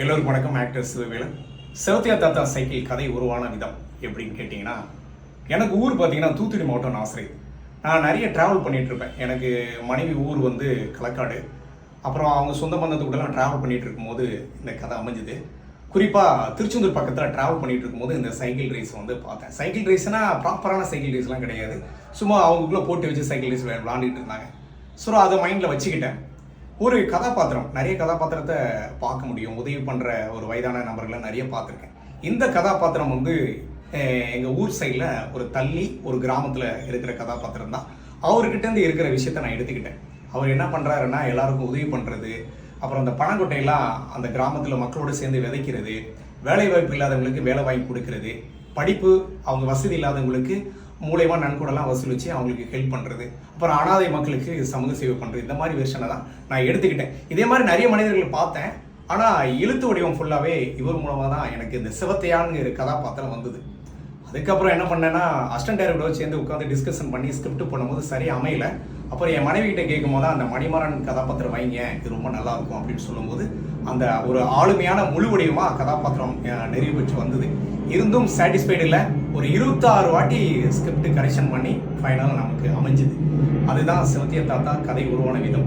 எல்லோருக்கும் வணக்கம். ஆக்டர் சிவவேலன். செவத்தியா தாத்தா சைக்கிள் கதை உருவான விதம் எப்படின்னு கேட்டிங்கன்னா, எனக்கு ஊர் பார்த்தீங்கன்னா தூத்துக்குடி மாவட்டம் நாசரை. நான் நிறைய ட்ராவல் பண்ணிகிட்டு இருப்பேன். எனக்கு மனைவி ஊர் வந்து களக்காடு. அப்புறம் அவங்க சொந்த பந்தத்துக்கூடலாம் ட்ராவல் பண்ணிகிட்டு இருக்கும்போது இந்த கதை அமைஞ்சுது. குறிப்பாக திருச்செந்தூர் பக்கத்தில் ட்ராவல் பண்ணிகிட்டு இருக்கும்போது இந்த சைக்கிள் ரேஸ் வந்து பார்த்தேன். சைக்கிள் ரேஸ்னால் ப்ராப்பரான சைக்கிள் ரேஸ்லாம் கிடையாது. சும்மா அவங்களுக்குள்ளே போட்டு வச்சு சைக்கிள் ரேஸ் விளாண்டுட்டு இருந்தாங்க. ஸோ அதை மைண்டில் வச்சுக்கிட்டேன். ஒரு கதாபாத்திரம், நிறைய கதாபாத்திரத்தை பார்க்க முடியும். உதவி பண்ணுற ஒரு வயதான நபர்களை நிறைய பார்த்துருக்கேன். இந்த கதாபாத்திரம் வந்து எங்கள் ஊர் சைடில் ஒரு தள்ளி ஒரு கிராமத்தில் இருக்கிற கதாபாத்திரம் தான். அவர்கிட்டேருந்து இருக்கிற விஷயத்த நான் எடுத்துக்கிட்டேன். அவர் என்ன பண்ணுறாருன்னா, எல்லாருக்கும் உதவி பண்ணுறது, அப்புறம் அந்த பணங்கொட்டையெல்லாம் அந்த கிராமத்தில் மக்களோடு சேர்ந்து விதைக்கிறது, வேலை வாய்ப்பு இல்லாதவங்களுக்கு வேலை வாய்ப்பு கொடுக்கறது, படிப்பு அவங்க வசதி இல்லாதவங்களுக்கு மூலயமா நன்கொடெல்லாம் வசூலித்து அவங்களுக்கு ஹெல்ப் பண்ணுறது, அப்புறம் அனாதை மக்களுக்கு சமூக சேவை பண்ணுறது, இந்த மாதிரி வெர்ஷனை தான் நான் எடுத்துக்கிட்டேன். இதே மாதிரி நிறைய மனிதர்களை பார்த்தேன். ஆனால் எழுத்து வடிவம் ஃபுல்லாகவே இவர் மூலமாக தான் எனக்கு இந்த சிவத்தையான்ங்கிற கதாபாத்திரம் வந்தது. அதுக்கப்புறம் என்ன பண்ணேன்னா, அசிஸ்டன்ட் டைரக்டரோடு சேர்ந்து உட்காந்து டிஸ்கஷன் பண்ணி ஸ்கிரிப்ட் பண்ணும்போது சரியாக அமையலை. அப்புறம் என் மனைவி கிட்ட கேட்கும் போது அந்த மணிமாறன் கதாபாத்திரம் வைங்க, இது ரொம்ப நல்லா இருக்கும் அப்படின்னு சொல்லும்போது அந்த ஒரு ஆளுமையான முழு வடிவமாக கதாபாத்திரம் நிறைவு பெற்று வந்தது. இருந்தும் சாட்டிஸ்ஃபைடு இல்லை. ஒரு 26 வாட்டி ஸ்கிரிப்ட் கரெக்ஷன் பண்ணி ஃபைனலாக நமக்கு அமைஞ்சுது. அதுதான் செவத்தியா தாத்தா கதை உருவான விதம்.